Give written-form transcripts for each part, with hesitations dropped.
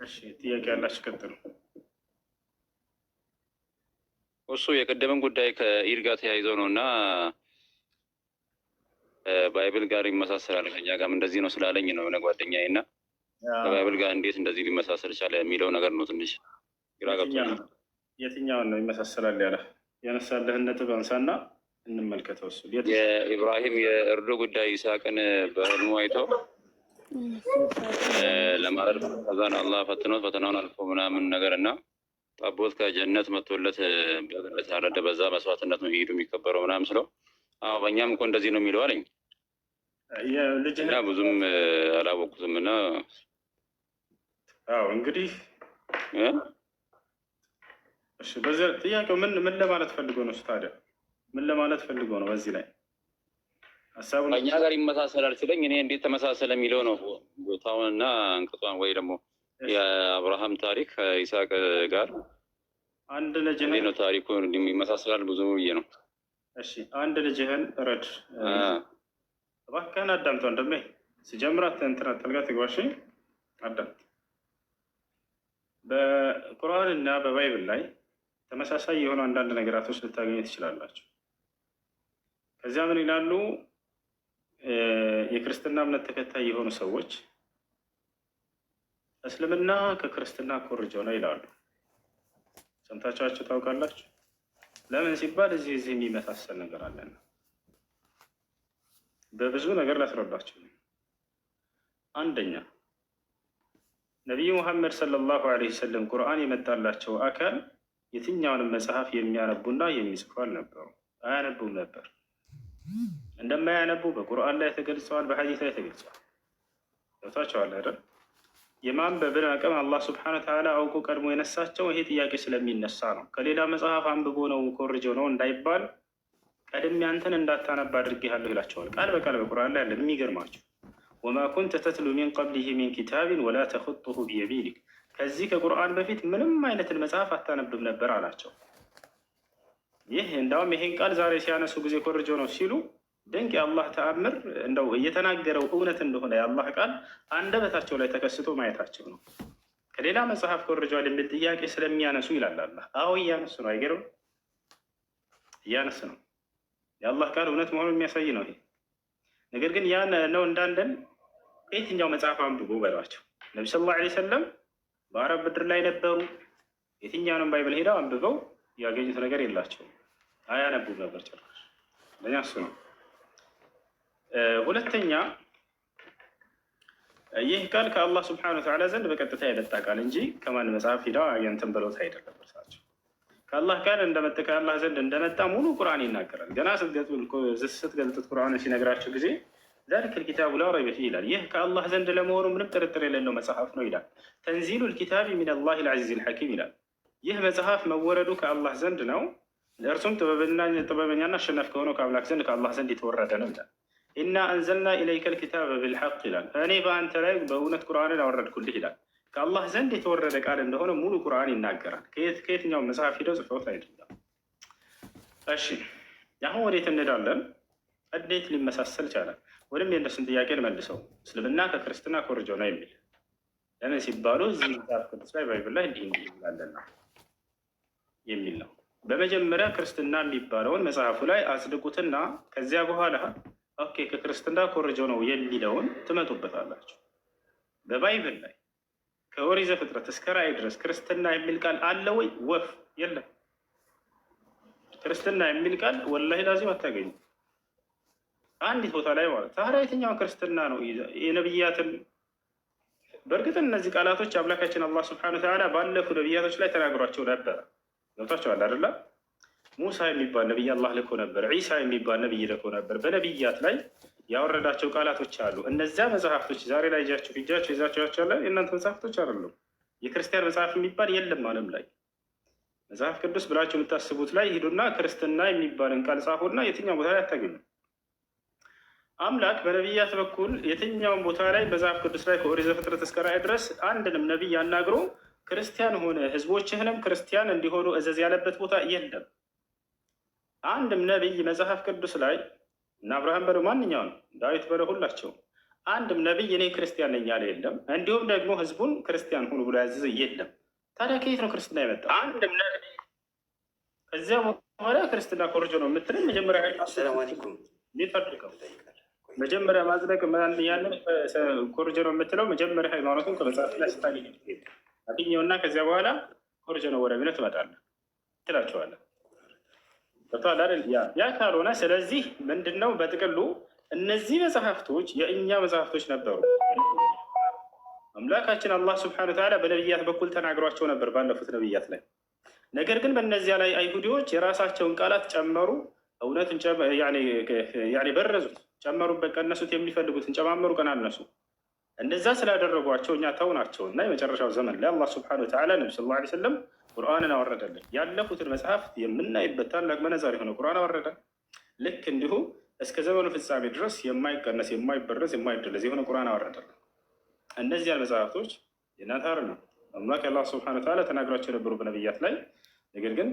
እሺ ጥያቄ ያላችሁ ቀጥሉ። እሱ የቀደመን ጉዳይ ከኢድ ጋር ተያይዞ ነው እና ባይብል ጋር ይመሳሰላል ከኛ ጋርም እንደዚህ ነው ስላለኝ ነው የሆነ ጓደኛዬ እና ከባይብል ጋር እንዴት እንደዚህ ሊመሳሰል ቻለ የሚለው ነገር ነው ትንሽ ግራ ገብቶኛል። የትኛውን ነው ይመሳሰላል ያለ ያነሳለህን ነጥብ አንሳና እንመልከተው። እሱ የኢብራሂም የእርዱ ጉዳይ ይስሐቅን በህልሙ አይተው ለማረድ ከዛን አላህ ፈትኖት ፈተናውን አልፎ ምናምን ነገር እና ጠቦት ከጀነት መጥቶለት ታረደ። በዛ መስዋዕትነት ነው ሄዱ የሚከበረው ምናምን ስለው አዎ በእኛም እኮ እንደዚህ ነው የሚለው አለኝ እና ብዙም አላወቅኩትም እና አዎ እንግዲህ እሺ በዚህ ጥያቄው ምን ለማለት ፈልጎ ነው? ታዲያ ምን ለማለት ፈልጎ ነው? በዚህ ላይ ሐሳቡን እኛ ጋር ይመሳሰላል ሲለኝ እኔ እንዴት ተመሳሰለ የሚለው ነው ቦታውንና አንቀጿን ወይ ደግሞ የአብርሃም ታሪክ ከይስሐቅ ጋር አንድ ልጅ ነው ታሪኩ ይመሳሰላል ብዙ ብዬ ነው። እሺ አንድ ልጅህን ረድ እባክህን አዳምጥ ወንድሜ፣ ሲጀምራት እንትና ጠልጋ ትግባሽ አዳምጥ። በቁርአን እና በባይብል ላይ ተመሳሳይ የሆኑ አንዳንድ ነገራቶች ልታገኙ ትችላላችሁ። ከዚያ ምን ይላሉ? የክርስትና እምነት ተከታይ የሆኑ ሰዎች እስልምና ከክርስትና ኮርጀው ነው ይላሉ። ሰምታችኋቸው ታውቃላችሁ? ለምን ሲባል እዚህ የሚመሳሰል ነገር አለና በብዙ ነገር ላስረዳችሁ። አንደኛ ነቢዩ ሙሐመድ ሰለላሁ ዐለይሂ ወሰለም ቁርአን የመጣላቸው አካል የትኛውንም መጽሐፍ የሚያነቡና የሚጽፉ አልነበሩ፣ አያነቡም ነበር። እንደማያነቡ በቁርአን ላይ ተገልጸዋል፣ በሐዲስ ላይ ተገልጸዋል። ገብታችኋል አይደል? የማንበብን አቅም አላህ ሱብሓነሁ ወተዓላ አውቆ ቀድሞ የነሳቸው ይሄ ጥያቄ ስለሚነሳ ነው። ከሌላ መጽሐፍ አንብቦ ነው ኮርጀው ነው እንዳይባል ቀድሜ አንተን እንዳታነብ አድርጌሃለሁ ይላቸዋል። ቃል በቃል በቁርአን ላይ አለ። የሚገርማቸው ወማ ኩንተ ተትሉ ሚን ቀብሊሂ ሚን ኪታቢን ወላ ተኹጡሁ ቢየሚኒክ፣ ከዚህ ከቁርአን በፊት ምንም አይነትን መጽሐፍ አታነብም ነበር አላቸው። ይህ እንዳውም ይሄን ቃል ዛሬ ሲያነሱ ጊዜ ኮርጀው ነው ሲሉ ድንቅ የአላህ ተአምር እንደው እየተናገረው እውነት እንደሆነ የአላህ ቃል አንደበታቸው ላይ ተከስቶ ማየታቸው ነው። ከሌላ መጽሐፍ ኮርጀዋል የሚል ጥያቄ ስለሚያነሱ ይላል አላህ። አዎ እያነሱ ነው። አይገርም? እያነሱ ነው። የአላህ ቃል እውነት መሆኑን የሚያሳይ ነው ይሄ። ነገር ግን ያን ነው እንዳንደን የትኛው መጽሐፍ አንብቦ በሏቸው። ነቢ ሰለላሁ ዐለይሂ ወሰለም በአረብ ምድር ላይ ነበሩ። የትኛውንም ባይብል ሄደው አንብበው ያገኙት ነገር የላቸውም። አያነቡም ነበር ጭራሽ። ለኛ እሱ ነው። ሁለተኛ ይህ ቃል ከአላህ ስብሐነሁ ወተዓላ ዘንድ በቀጥታ የመጣ ቃል እንጂ ከማን መጽሐፍ ሂዳ የንትን ብሎት አይደለም። እርሳቸው ከአላህ ቃል እንደመጣ ከአላህ ዘንድ እንደመጣ ሙሉ ቁርአን ይናገራል። ገና ስትገልጡት ቁርአን ሲነግራቸው ጊዜ ዛሊከል ኪታቡ ላ ረይበ ፊህ ይላል። ይህ ከአላህ ዘንድ ለመሆኑ ምንም ጥርጥር የሌለው መጽሐፍ ነው ይላል። ተንዚሉል ኪታቢ ሚነላሂል ዐዚዚል ሐኪም ይላል። ይህ መጽሐፍ መወረዱ ከአላህ ዘንድ ነው። ለእርሱም ጥበበኛና አሸናፊ ከሆነው ከአምላክ ዘንድ ከአላህ ዘንድ የተወረደ ነው ይላል። ኢና አንዘልና ኢለይከል ኪታበ ቢልሐቅ ይላል። እኔ በአንተ ላይ በእውነት ቁርአንን አወረድኩልህ ይላል። ከአላህ ዘንድ የተወረደ ቃል እንደሆነ ሙሉ ቁርአን ይናገራል። ከየትኛው መጽሐፍ ሂደው ጽፈውት አይደለም። እሺ አሁን ወዴት እንሄዳለን? እንዴት ሊመሳሰል ቻላል? ወይም የእነሱን ጥያቄ መልሰው እስልምና ከክርስትና ኮርጆ ነው የሚል ለምን ሲባሉ እዚህ መጽሐፍ ቅዱስ ላይ ባይብል ላይ እንዲህ ይላለና የሚል ነው። በመጀመሪያ ክርስትና የሚባለውን መጽሐፉ ላይ አጽድቁትና ከዚያ በኋላ ኦኬ ከክርስትና ኮርጆ ነው የሚለውን ትመጡበታላችሁ። በባይብል ላይ ከኦሪት ዘፍጥረት እስከ ራዕይ ድረስ ክርስትና የሚል ቃል አለ ወይ? ወፍ የለም። ክርስትና የሚል ቃል ወላሂ ላዚም አታገኙ አንዲት ቦታ ላይ ማለት። ታዲያ የትኛው ክርስትና ነው? የነብያትን በእርግጥ እነዚህ ቃላቶች አምላካችን አላህ ሱብሓነሁ ወተዓላ ባለፉ ነብያቶች ላይ ተናግሯቸው ነበረ። ገብታችኋል አይደለ? ሙሳ የሚባል ነቢይ አላህ ልኮ ነበር። ዒሳ የሚባል ነቢይ ልኮ ነበር። በነቢያት ላይ ያወረዳቸው ቃላቶች አሉ። እነዚያ መጽሐፍቶች ዛሬ ላይ እጃቸው ይዛቸው ያለ የእናንተ መጽሐፍቶች አይደሉም። የክርስቲያን መጽሐፍ የሚባል የለም ዓለም ላይ። መጽሐፍ ቅዱስ ብላችሁ የምታስቡት ላይ ሂዱና ክርስትና የሚባልን ቃል ጻፉና የትኛው ቦታ ላይ አታገኙ። አምላክ በነቢያት በኩል የትኛውን ቦታ ላይ መጽሐፍ ቅዱስ ላይ ከኦሪት ዘፍጥረት እስከ ራዕይ ድረስ አንድንም ነቢይ አናግሮ ክርስቲያን ሆነ ህዝቦችህንም ክርስቲያን እንዲሆኑ እዘዝ ያለበት ቦታ የለም። አንድም ነቢይ መጽሐፍ ቅዱስ ላይ እና አብርሃም በለው ማንኛውን ዳዊት በለው ሁላቸው አንድም ነቢይ እኔ ክርስቲያን ነኝ ያለ የለም። እንዲሁም ደግሞ ህዝቡን ክርስቲያን ሁኑ ብሎ ያዘዘ የለም። ታዲያ ከየት ነው ክርስትና የመጣው? አንድም ነቢይ ከዚያ በኋላ ክርስትና ኮርጆ ነው የምትለኝ መጀመሪያ እንዴት አድርገው መጀመሪያ ማጽደቅ ያንን ኮርጆ ነው የምትለው መጀመሪያ ሃይማኖቱን ከመጽሐፍ ላይ ስታገኝ አገኘውና ከዚያ በኋላ ኮርጆ ነው ወደ እምነት ትመጣለህ ትላቸዋለህ። ያ ካልሆነ ስለዚህ ምንድነው በጥቅሉ እነዚህ መጽሐፍቶች የእኛ መጽሐፍቶች ነበሩ። አምላካችን አላህ ስብሐነሁ ወተዓላ በነቢያት በኩል ተናግሯቸው ነበር ባለፉት ነቢያት ላይ። ነገር ግን በእነዚያ ላይ አይሁዲዎች የራሳቸውን ቃላት ጨመሩ፣ እውነትን በረዙት፣ ጨመሩበት፣ ቀነሱት፣ የሚፈልጉትን ጨማመሩ፣ ቀናነሱ። እንደዛ ስላደረጓቸው እኛ ተውናቸው እና የመጨረሻው ዘመን ላይ አላህ ስብሐነሁ ወተዓላ ነቢ ሰለላሁ ዐለይሂ ወሰለም ቁርአንን አወረደልን። ያለፉትን መጽሐፍት የምናይበት ታላቅ መነዛር የሆነ ቁርአን አወረደ። ልክ እንዲሁ እስከ ዘመኑ ፍጻሜ ድረስ የማይቀነስ የማይበረዝ የማይደለዝ የሆነ ቁርአን አወረደልን። እነዚያን መጽሐፍቶች የናታር ነው አምላክ አላህ ስብሐነሁ ወተዓላ ተናግሯቸው የነበሩ በነቢያት ላይ። ነገር ግን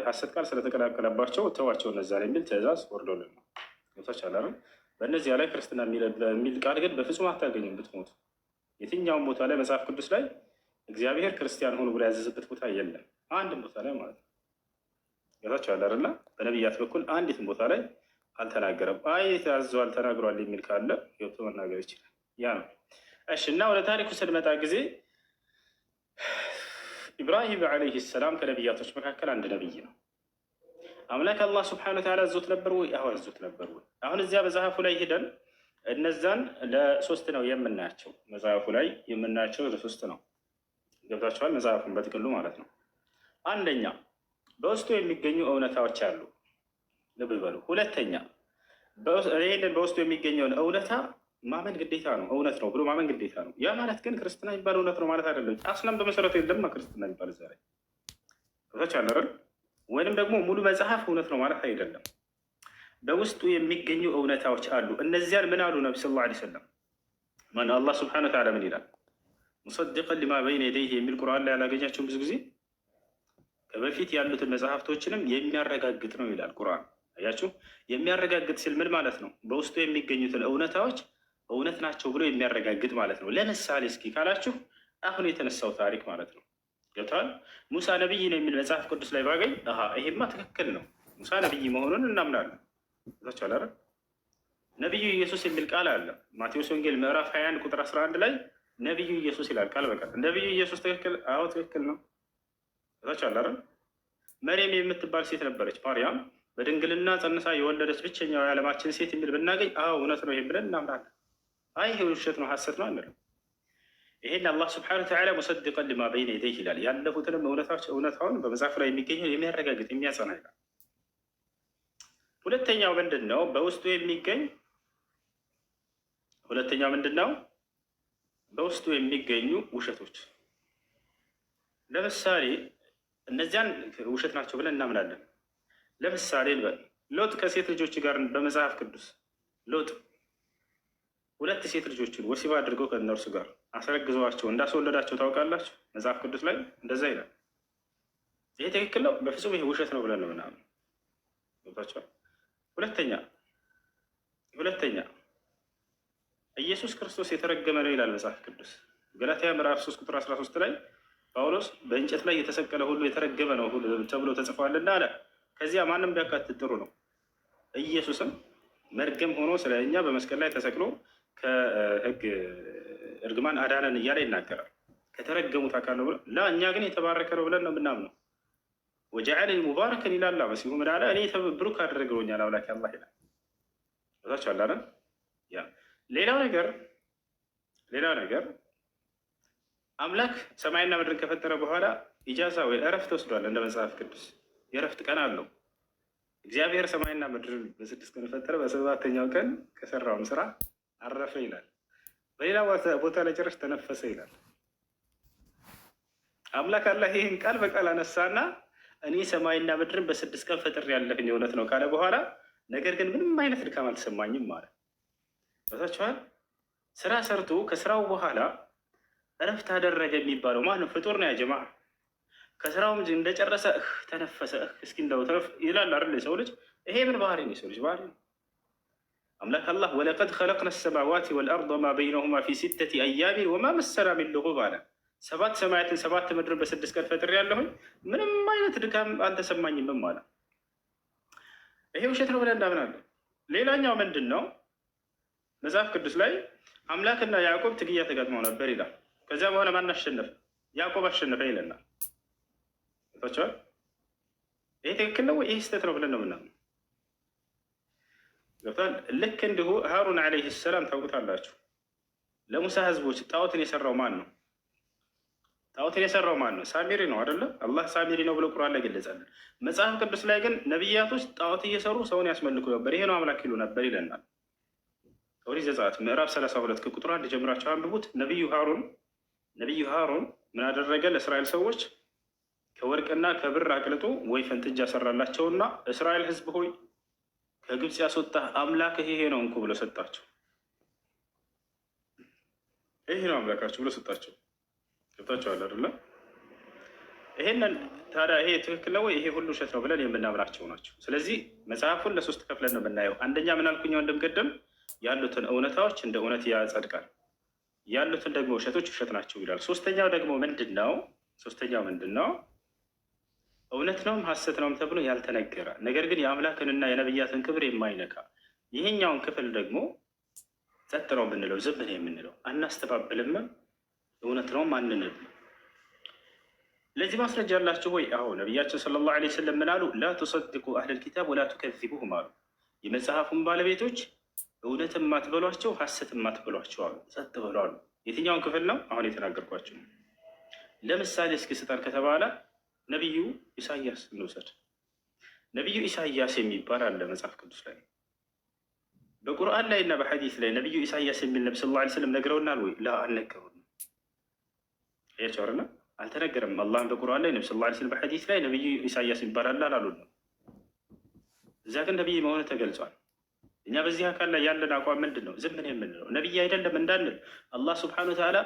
ሐሰት ቃል ስለተቀላቀለባቸው ተዋቸው እነዛ ላይ የሚል ትእዛዝ ወርዶልን ነው። ቻላረ በእነዚያ ላይ ክርስትና የሚል ቃል ግን በፍጹም አታገኙም ብትሞቱ። የትኛውም ቦታ ላይ መጽሐፍ ቅዱስ ላይ እግዚአብሔር ክርስቲያን ሆኑ ብሎ ያዘዘበት ቦታ የለም። አንድም ቦታ ላይ ማለት ነው። ቻላረ እና በነቢያት በኩል አንዲትም ቦታ ላይ አልተናገረም። አይ ታዘዋል ተናግሯል የሚል ካለ ገብቶ መናገር ይችላል። ያ ነው። እሺ እና ወደ ታሪኩ ስንመጣ ጊዜ ኢብራሂም ዓለይሂ ሰላም ከነቢያቶች መካከል አንድ ነቢይ ነው። አምላክ አላህ ስብሐነሁ ወተዓላ አዞት ነበር ወይ? አዎ አዞት ነበር ወይ? አሁን እዚያ መጽሐፉ ላይ ሄደን እነዛን ለሶስት ነው የምናያቸው። መጽሐፉ ላይ የምናያቸው ለሶስት ነው። ገብታችኋል? መጽሐፉን በጥቅሉ ማለት ነው። አንደኛ በውስጡ የሚገኙ እውነታዎች አሉ። ልብ በሉ። ሁለተኛ ይህንን በውስጡ የሚገኘውን እውነታ ማመን ግዴታ ነው። እውነት ነው ብሎ ማመን ግዴታ ነው። ያ ማለት ግን ክርስትና የሚባል እውነት ነው ማለት አይደለም። አስላም በመሰረቱ የለም ክርስትና የሚባል እዛ ላይ ቻለረን ወይንም ደግሞ ሙሉ መጽሐፍ እውነት ነው ማለት አይደለም። በውስጡ የሚገኙ እውነታዎች አሉ። እነዚያን ምን አሉ ነቢ ሰለላሁ ዐለይሂ ወሰለም? ማን አላህ ስብሐነሁ ወተዓላ ምን ይላል? ሙሰዲቀን ሊማ በይነ የደይህ የሚል ቁርአን ላይ ያላገኛቸውን ብዙ ጊዜ ከበፊት ያሉትን መጽሐፍቶችንም የሚያረጋግጥ ነው ይላል ቁርአን። አያችሁ፣ የሚያረጋግጥ ሲል ምን ማለት ነው? በውስጡ የሚገኙትን እውነታዎች እውነት ናቸው ብሎ የሚያረጋግጥ ማለት ነው። ለምሳሌ እስኪ ካላችሁ አሁን የተነሳው ታሪክ ማለት ነው። ገብተዋል። ሙሳ ነቢይ ነው የሚል መጽሐፍ ቅዱስ ላይ ባገኝ ይሄማ ትክክል ነው፣ ሙሳ ነቢይ መሆኑን እናምናለን። ዛቻለ ነቢዩ ኢየሱስ የሚል ቃል አለ። ማቴዎስ ወንጌል ምዕራፍ 21 ቁጥር 11 ላይ ነቢዩ ኢየሱስ ይላል ቃል በቃል። ነቢዩ ኢየሱስ ትክክል? አዎ ትክክል ነው። ዛቻለ መርየም የምትባል ሴት ነበረች፣ ማርያም በድንግልና ጸንሳ የወለደች ብቸኛው የዓለማችን ሴት የሚል ብናገኝ እውነት ነው ይሄ ብለን እናምናለን። አይ ይሄ ውሸት ነው ሐሰት ነው አንልም። ይሄን አላህ ስብሐነሁ ወተዓላ ሙሰዲቀን ሊማ በይነ የደይህ ይላል። ያለፉትንም እውነታውን በመጽሐፍ ላይ የሚገኘው የሚያረጋግጥ የሚያጸና ይላል። ሁለተኛው ምንድን ነው? በውስጡ የሚገኝ በውስጡ የሚገኙ ውሸቶች። ለምሳሌ እነዚያን ውሸት ናቸው ብለን እናምናለን። ለምሳሌ ሎጥ ከሴት ልጆች ጋር በመጽሐፍ ቅዱስ ሎጥ 2 ሴት ልጆችን ወሲባ አድርገው ከእነርሱ ጋር አስረግዘዋቸው እንዳስወለዳቸው ታውቃላችሁ። መጽሐፍ ቅዱስ ላይ እንደዛ ይላል። ይሄ ትክክል ነው? በፍጹም ይሄ ውሸት ነው ብለን ነው ምናምን ገብታችኋል። ሁለተኛ ኢየሱስ ክርስቶስ የተረገመ ነው ይላል መጽሐፍ ቅዱስ። ገላትያ ምዕራፍ 3 ቁጥር 13 ላይ ጳውሎስ በእንጨት ላይ የተሰቀለ ሁሉ የተረገመ ነው ተብሎ ተጽፏልና አለ። ከዚያ ማንም ቢያካትት ጥሩ ነው። ኢየሱስም መርገም ሆኖ ስለ እኛ በመስቀል ላይ ተሰቅሎ ከሕግ እርግማን አዳነን እያለ ይናገራል። ከተረገሙት አካል ነው ብሎ እኛ ግን የተባረከ ነው ብለን ነው የምናምነው። ወጀዐለኒ ሙባረከን ይላል መሲሁ ምን አለ? እኔ ብሩክ አድርገውኛል አምላክ አላህ ይላል። ታች አላረ ያ ሌላው ነገር አምላክ ሰማይና ምድርን ከፈጠረ በኋላ ኢጃዛ ወይ እረፍት ወስዷል። እንደ መጽሐፍ ቅዱስ የእረፍት ቀን አለው። እግዚአብሔር ሰማይና ምድርን በ6 ቀን ፈጠረ፣ በ7ኛው ቀን ከሰራውን ስራ አረፈ ይላል። በሌላ ቦታ ላይ ጭራሽ ተነፈሰ ይላል። አምላክ አላህ ይህን ቃል በቃል አነሳና እኔ ሰማይና ምድርን በ6 ቀን ፈጥሬ ያለህን የእውነት ነው ካለ በኋላ ነገር ግን ምንም አይነት ድካም አልተሰማኝም ማለት በታችኋል። ስራ ሰርቶ ከስራው በኋላ እረፍት አደረገ የሚባለው ማነው? ፍጡር ነው ያጀማ። ከስራውም እንደጨረሰ ተነፈሰ። እስኪ እንደው ተነፍ ይላል አይደል? የሰው ልጅ ይሄ ምን ባህሪ ነው? የሰው ልጅ ባህሪ ነው። አምላክ አላህ ወለቀድ ኸለቅነ ሰማዋት ወልአርድ ወማ በይነሁማ ፊ ሲተቲ አያሚን ወማ መሰና ሚን ሉጉብ አለ። 7 ሰማያትን 7 ምድርን በ6 ቀን ፈጥሬያለሁኝ ምንም አይነት ድካም አልተሰማኝም አለ። ይሄ ውሸት ነው ብለን እናምናለን። ሌላኛው ምንድን ነው? መጽሐፍ ቅዱስ ላይ አምላክና ያዕቆብ ትግያ ተጋጥመው ነበር ይላል። ከዚያ በኋላ ማን አሸነፈ? ያዕቆብ አሸነፈ ይለናል። ታቸዋል። ይሄ ትክክል ነው ወይ? ይህ ስህተት ነው ብለን ነው ምናምን ገብቷል። ልክ እንዲሁ ሃሩን ዓለይህ ሰላም ታውቁታላችሁ። ለሙሳ ህዝቦች ጣዖትን የሰራው ማን ነው? ጣዖትን የሰራው ማን ነው? ሳሚሪ ነው አይደለ? አላህ ሳሚሪ ነው ብሎ ቁርአን ላይ ገለጸልን። መጽሐፍ ቅዱስ ላይ ግን ነቢያቶች ጣዖት እየሰሩ ሰውን ያስመልኩ ነበር፣ ይሄ ነው አምላክ ይሉ ነበር ይለናል። ኦሪት ዘጸአት ምዕራፍ 32 ከቁጥር 1 ጀምራችሁ አንብቡት። ነቢዩ ሃሩን ምን አደረገ? ለእስራኤል ሰዎች ከወርቅና ከብር አቅልጦ ወይፈን ጥጃ ሰራላቸውና እስራኤል ህዝብ ሆይ ከግብፅ ያስወጣህ አምላክህ ይሄ ነው እንኩ ብሎ ሰጣቸው። ይሄ ነው አምላካቸው ብሎ ሰጣቸው። ገብታችኋል አይደለ? ይሄንን ታዲያ ይሄ ትክክል ነው ወይ? ይሄ ሁሉ ውሸት ነው ብለን የምናምናቸው ናቸው። ስለዚህ መጽሐፉን ለሶስት ከፍለን ነው የምናየው። አንደኛ ምን አልኩኝ ወንድም ቅድም? ያሉትን እውነታዎች እንደ እውነት ያጸድቃል፣ ያሉትን ደግሞ ውሸቶች ውሸት ናቸው ይላል። ሶስተኛው ደግሞ ምንድን ነው? እውነት ነውም ሀሰት ነውም ተብሎ ያልተነገረ ነገር ግን የአምላክንና የነብያትን ክብር የማይነካ ይሄኛውን ክፍል ደግሞ ጸጥ ነው ብንለው ዝም ነው የምንለው፣ አናስተባብልም፣ እውነት ነውም አንልም። ለዚህ ማስረጃ ያላችሁ ወይ? አዎ ነቢያችን ሰለላሁ ዐለይሂ ወሰለም ምን አሉ? ላ ቱሰድቁ አህለል ኪታብ ወላ ቱከዚቡሁም አሉ። የመጽሐፉን ባለቤቶች እውነትም አትበሏቸው ሀሰትም አትበሏቸው አሉ። ጸጥ በሉ አሉ። የትኛውን ክፍል ነው አሁን የተናገርኳቸው? ለምሳሌ እስኪ ስጠን ከተባለ ነቢዩ ኢሳያስ እንውሰድ። ነቢዩ ኢሳያስ የሚባል አለ መጽሐፍ ቅዱስ ላይ። በቁርአን ላይ እና በሐዲስ ላይ ነቢዩ ኢሳያስ የሚል ነቢ ሰለላሁ ዐለይሂ ወሰለም ነግረውናል ወይ? ላ አልነገሩንም። ያቸውርና አልተነገረም። አላህም በቁርአን ላይ ነቢ ሰለላሁ ዐለይሂ ወሰለም በሐዲስ ላይ ነቢዩ ኢሳያስ ይባላል አላሉንም። እዚያ ግን ነቢይ መሆኑ ተገልጿል። እኛ በዚህ አካል ላይ ያለን አቋም ምንድን ነው? ዝም የምንለው ነቢይ አይደለም እንዳንል አላህ ሱብሓነሁ ወተዓላ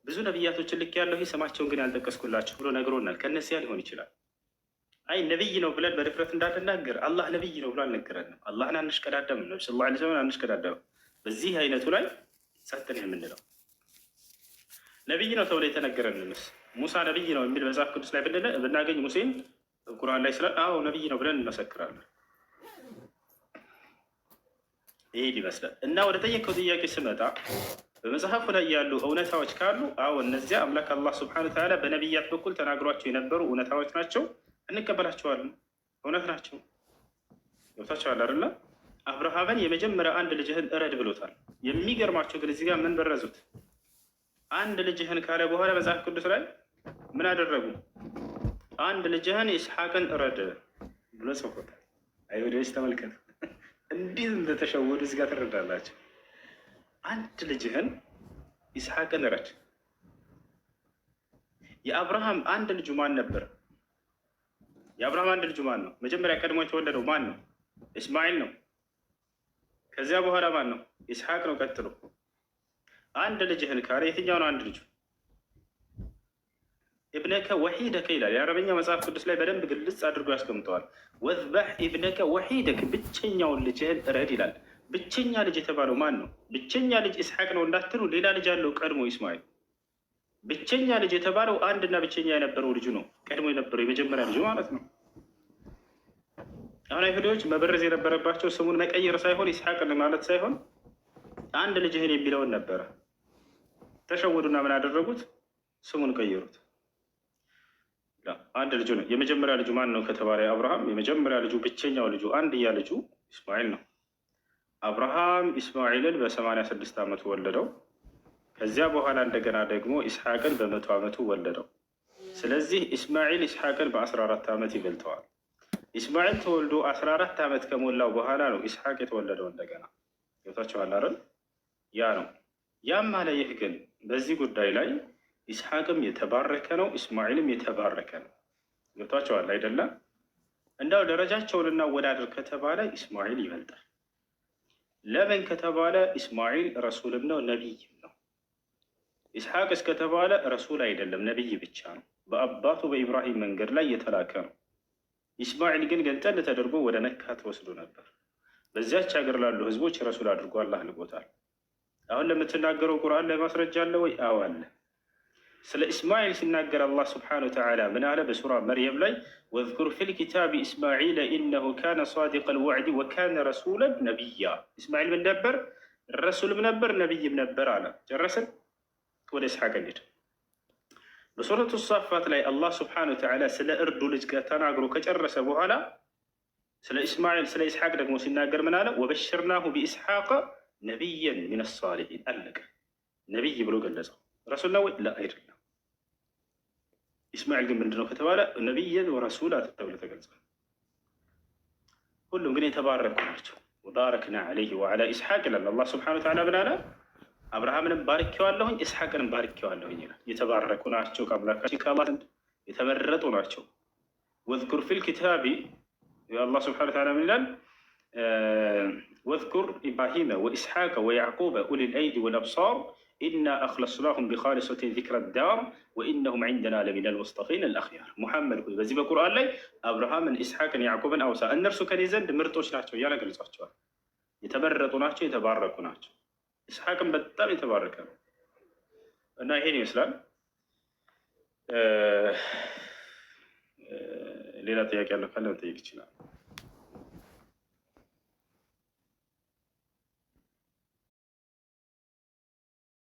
ብዙ ነቢያቶችን ልክ ያለው ስማቸውን ግን ያልጠቀስኩላችሁ ብሎ ነግሮናል። ከነዚያ ሊሆን ይችላል። አይ ነቢይ ነው ብለን በድፍረት እንዳንናገር አላህ ነቢይ ነው ብሎ አልነገረንም። አላህን አንሽቀዳደምም፣ ነቢ ሰለላሁ ዐለይሂ ወሰለም አንሽቀዳደምም። በዚህ አይነቱ ላይ ጸጥ ነው የምንለው። ነቢይ ነው ተብሎ የተነገረንስ ሙሳ ነቢይ ነው የሚል መጽሐፍ ቅዱስ ላይ ብናገኝ ሙሴን ቁርአን ላይ ስላል አዎ ነቢይ ነው ብለን እንመሰክራለን። ይሄድ ይመስላል። እና ወደ ጠየቀው ጥያቄ ስመጣ በመጽሐፉ ላይ ያሉ እውነታዎች ካሉ አዎ እነዚያ አምላክ አላህ ስብሐነ ወተዓላ በነቢያት በኩል ተናግሯቸው የነበሩ እውነታዎች ናቸው፣ እንቀበላቸዋለን። እውነት ናቸው። ገብታችኋል አይደለ? አብርሃምን የመጀመሪያ አንድ ልጅህን እረድ ብሎታል። የሚገርማቸው ግን እዚህ ጋር ምን በረዙት? አንድ ልጅህን ካለ በኋላ መጽሐፍ ቅዱስ ላይ ምን አደረጉ? አንድ ልጅህን ኢስሐቅን እረድ ብሎ ጽፎታል። አይሁዶች ተመልከቱ፣ እንዲህ እንደተሸወዱ እዚህ ጋር ትረዳላቸው። አንድ ልጅህን ኢስሐቅን እረድ። የአብርሃም አንድ ልጁ ማን ነበር? የአብርሃም አንድ ልጁ ማን ነው? መጀመሪያ ቀድሞ የተወለደው ማን ነው? እስማኤል ነው። ከዚያ በኋላ ማን ነው? ኢስሐቅ ነው። ቀጥሎ አንድ ልጅህን ካለ የትኛው ነው አንድ ልጁ? ኢብነከ ወሒደከ ይላል። የአረበኛ መጽሐፍ ቅዱስ ላይ በደንብ ግልጽ አድርጎ ያስቀምጠዋል። ወዝበሕ ኢብነከ ወሒደክ፣ ብቸኛውን ልጅህን እረድ ይላል። ብቸኛ ልጅ የተባለው ማን ነው? ብቸኛ ልጅ ኢስሐቅ ነው እንዳትሉ፣ ሌላ ልጅ አለው ቀድሞ ኢስማኤል። ብቸኛ ልጅ የተባለው አንድና ብቸኛ የነበረው ልጁ ነው፣ ቀድሞ የነበረው የመጀመሪያ ልጁ ማለት ነው። አሁን አይሁዶች መበረዝ የነበረባቸው ስሙን መቀየር ሳይሆን ኢስሐቅን ማለት ሳይሆን አንድ ልጅህን የሚለውን ነበረ። ተሸወዱና ምን አደረጉት? ስሙን ቀየሩት። አንድ ልጁ ነው። የመጀመሪያ ልጁ ማን ነው ከተባለ አብርሃም፣ የመጀመሪያ ልጁ ብቸኛው ልጁ አንድያ ልጁ ኢስማኤል ነው። አብርሃም ኢስማኤልን በ86 ዓመቱ ወለደው። ከዚያ በኋላ እንደገና ደግሞ ኢስሐቅን በ100 ዓመቱ ወለደው። ስለዚህ ኢስማኤል ኢስሐቅን በ14 ዓመት ይበልጠዋል። ኢስማኤል ተወልዶ 14 ዓመት ከሞላው በኋላ ነው ኢስሐቅ የተወለደው እንደገና። ገብታችኋል አይደል? ያ ነው። ያም አለ ይህ ግን በዚህ ጉዳይ ላይ ኢስሐቅም የተባረከ ነው፣ ኢስማኤልም የተባረከ ነው። ገብታችኋል አይደለም? እንዳው ደረጃቸውን እናወዳደር ከተባለ ኢስማኤል ይበልጣል። ለምን ከተባለ ኢስማኤል ረሱልም ነው ነቢይም ነው። ኢስሐቅ እስከተባለ ረሱል አይደለም ነቢይ ብቻ ነው። በአባቱ በኢብራሂም መንገድ ላይ የተላከ ነው። ኢስማኤል ግን ገንጠል ተደርጎ ወደ መካ ተወስዶ ነበር። በዚያች ሀገር ላሉ ህዝቦች ረሱል አድርጎ አላህ ልቆታል። አሁን ለምትናገረው ቁርአን ላይ ማስረጃ አለ ወይ? አዎ አለ። ስለ እስማኤል ሲናገር አላህ ስብሓነሁ ወተዓላ ምን አለ? በሱራ መርየም ላይ ወዝኩር ፊል ኪታቢ እስማዒለ ኢነሁ ካነ ሳዲቀል ወዕዲ ወካነ ረሱለን ነቢያ። እስማኤል ምን ነበር? ረሱልም ነበር ነቢይም ነበር አለ። ጨረስን። ወደ እስሐቅ እንሂድ። በሱረቱ ሳፋት ላይ አላህ ስብሓነሁ ወተዓላ ስለ እርዱ ልጅ ተናግሮ ከጨረሰ በኋላ ስለ እስማኤል ስለ ኢስሐቅ ደግሞ ሲናገር ምን አለ? ወበሽርናሁ ቢኢስሐቅ ነቢየን ሚነ ሳሊሒን። አለቀ። ነቢይ ብሎ ገለጸው። ረሱል ነው ወይ? ላ አይደለም። ኢስማኤል ግን ምንድነው ከተባለ ነቢየን ወረሱላ ተብሎ ተገልጿል። ሁሉም ግን የተባረኩ ናቸው። ወባረክና ዐለይሂ ወዐላ ኢስሐቅ ይላል አላህ ሱብሓነሁ ወተዓላ። ምን አለ? አብርሃምንም ባርኬዋለሁኝ ኢስሐቅንም ባርኬዋለሁኝ ይላል። የተባረኩ ናቸው፣ ከአምላካችን ከአላህ ዘንድ የተመረጡ ናቸው። ወዝኩር ፊል ኪታቢ አላህ ሱብሓነሁ ወተዓላ ምን ይላል? ወዝኩር ኢብራሂመ ወኢስሐቀ ወያዕቁበ ኡሊል አይዲ ወልአብሳር ኢና አኽለስናሁም ቢኻሊሰቲን ዚክረ ዳር ወኢነሁም ዒንደና ለሚነል ሙስጠፊን አልአኽያር። ሙሐመድ ሆይ በዚህ በቁርአን ላይ አብርሃምን፣ ኢስሐቅን፣ ያዕቁብን አውሳ፣ እነርሱ ከኔ ዘንድ ምርጦች ናቸው እያለ ገልጿቸዋል። የተመረጡ ናቸው፣ የተባረኩ ናቸው። ኢስሐቅን በጣም የተባረከ ነው እና ይሄን ይመስላል። ሌላ ጥያቄ ያለው ካለ መጠየቅ ይችላል።